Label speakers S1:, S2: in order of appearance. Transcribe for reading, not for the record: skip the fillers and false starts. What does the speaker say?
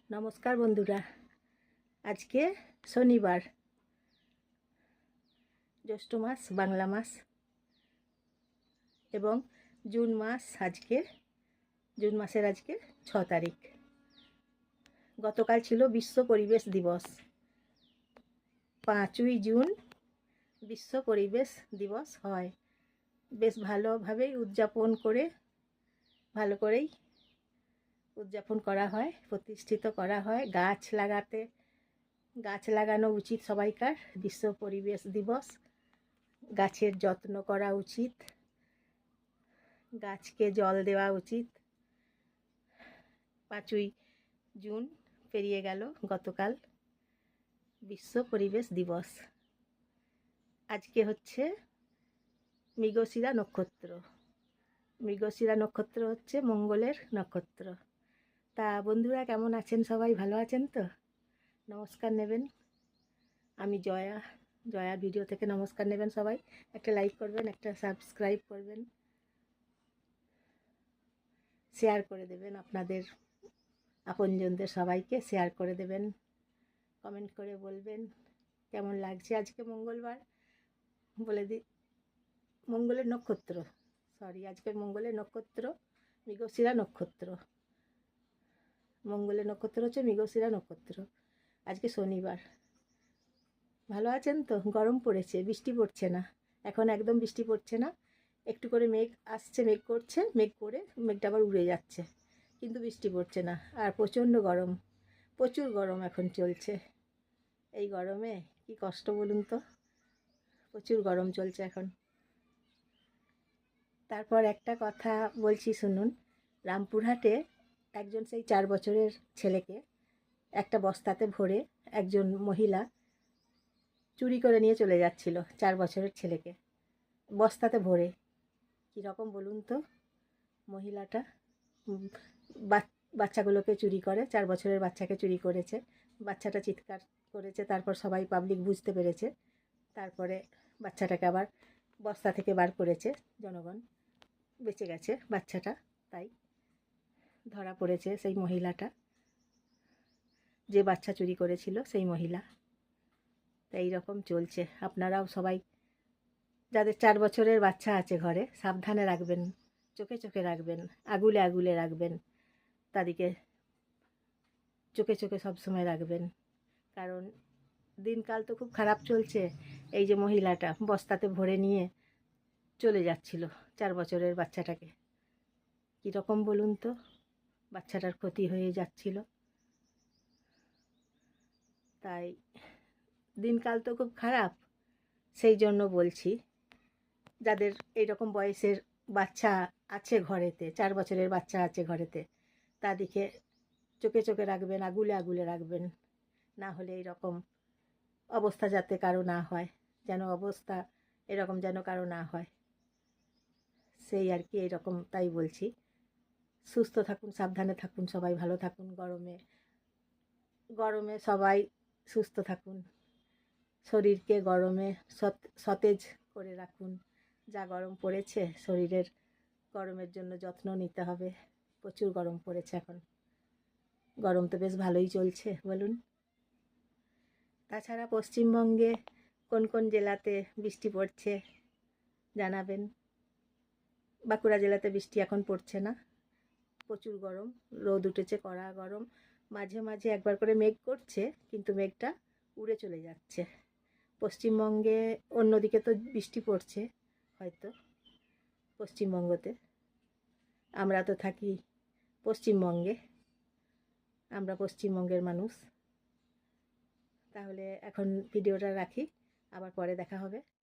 S1: নমস্কার বন্ধুরা, আজকে শনিবার, জ্যৈষ্ঠ মাস, বাংলা মাস এবং জুন মাস। জুন মাসের আজকে 6 তারিখ। গতকাল ছিল বিশ্ব পরিবেশ দিবস। 5ই জুন বিশ্ব পরিবেশ দিবস হয়। বেশ ভালোভাবেই ভালো করেই উদযাপন করা হয়, প্রতিষ্ঠিত করা হয়। গাছ লাগানো উচিত সবাইকার। বিশ্ব পরিবেশ দিবস, গাছের যত্ন করা উচিত, গাছকে জল দেওয়া উচিত। 5ই জুন পেরিয়ে গেল গতকাল, বিশ্ব পরিবেশ দিবস। আজকে হচ্ছে মৃগশিরা নক্ষত্র। মৃগশিরা নক্ষত্র হচ্ছে মঙ্গলের নক্ষত্র। তা বন্ধুরা কেমন আছেন? সবাই ভালো আছেন তো? নমস্কার নেবেন। আমি জয়া ভিডিও থেকে নমস্কার নেবেন সবাই। একটা লাইক করবেন, একটা সাবস্ক্রাইব করবেন, শেয়ার করে দেবেন, আপনাদের আপনজনদের সবাইকে শেয়ার করে দেবেন। কমেন্ট করে বলবেন কেমন লাগছে। আজকে মঙ্গলবার, বলে দিই মঙ্গলের নক্ষত্র, আজকে মঙ্গলের নক্ষত্র মৃগশিরা নক্ষত্র। মঙ্গলের নক্ষত্র হচ্ছে মৃগশিরা নক্ষত্র। আজকে শনিবার। ভালো আছেন তো? গরম পড়েছে, বৃষ্টি পড়ছে না এখন, একদম বৃষ্টি পড়ছে না। একটু করে মেঘ আসছে, মেঘ করছে, মেঘ করে মেঘটা আবার উড়ে যাচ্ছে, কিন্তু বৃষ্টি পড়ছে না। আর প্রচণ্ড গরম, প্রচুর গরম এখন চলছে। এই গরমে কি কষ্ট বলুন তো, প্রচুর গরম চলছে এখন। তারপর একটা কথা বলছি শুনুন। রামপুরহাটে একজন সেই 4 বছরের ছেলেকে একটা বস্তাতে ভরে একজন মহিলা চুরি করে নিয়ে চলে যাচ্ছিল। 4 বছরের ছেলেকে বস্তাতে ভরে। কীরকম বলুন তো? মহিলাটা বাচ্চাগুলোকে চুরি করে, 4 বছরের বাচ্চাকে চুরি করেছে। বাচ্চাটা চিৎকার করেছে, তারপর সবাই পাবলিক বুঝতে পেরেছে। তারপরে বাচ্চাটাকে আবার বস্তা থেকে বার করেছে জনগণ, বেঁচে গেছে বাচ্চাটা। তাই ধরা পড়েছে সেই মহিলাটা, যে বাচ্চা চুরি করেছিল সেই মহিলা। তাই এইরকম চলছে। আপনারাও সবাই যাদের 4 বছরের বাচ্চা আছে ঘরে, সাবধানে রাখবেন, চোখে চোখে রাখবেন, আগুলে আগুলে রাখবেন, তাদেরকে চোখে চোখে সবসময় রাখবেন। কারণ দিনকাল তো খুব খারাপ চলছে। এই যে মহিলাটা বস্তাতে ভরে নিয়ে চলে যাচ্ছিল 4 বছরের বাচ্চাটাকে, কীরকম বলুন তো? বাচ্চাটার ক্ষতি হয়ে যাচ্ছিল। তাই দিনকাল তো খুব খারাপ, সেই জন্য বলছি, যাদের এইরকম বয়সের বাচ্চা আছে ঘরেতে, 4 বছরের বাচ্চা আছে ঘরেতে, তাদেরকে চোখে চোখে রাখবেন, আগুলে আগুলে রাখবেন। না হলে এইরকম অবস্থা যাতে কারো না হয়, এরকম যেন কারো না হয়, সেই আর কি। এইরকম তাই বলছি। সুস্থ থাকুন, সাবধানে থাকুন, সবাই ভালো থাকুন। গরমে সবাই সুস্থ থাকুন, শরীরকে গরমে সতেজ করে রাখুন। যা গরম পড়েছে, শরীরের গরমের জন্য যত্ন নিতে হবে। প্রচুর গরম পড়েছে এখন। গরম তো বেশ ভালোই চলছে বলুন। তাছাড়া পশ্চিমবঙ্গে কোন কোন জেলাতে বৃষ্টি পড়ছে জানাবেন। বাঁকুড়া জেলাতে বৃষ্টি এখন পড়ছে না, প্রচুর গরম, রোদ উঠেছে, কড়া গরম। মাঝে মাঝে একবার করে মেঘ করছে, কিন্তু মেঘটা উড়ে চলে যাচ্ছে। পশ্চিমবঙ্গে অন্যদিকে তো বৃষ্টি পড়ছে হয়তো, পশ্চিমবঙ্গতে। আমরা তো থাকি পশ্চিমবঙ্গে, আমরা পশ্চিমবঙ্গের মানুষ। তাহলে এখন ভিডিওটা রাখি, আবার পরে দেখা হবে।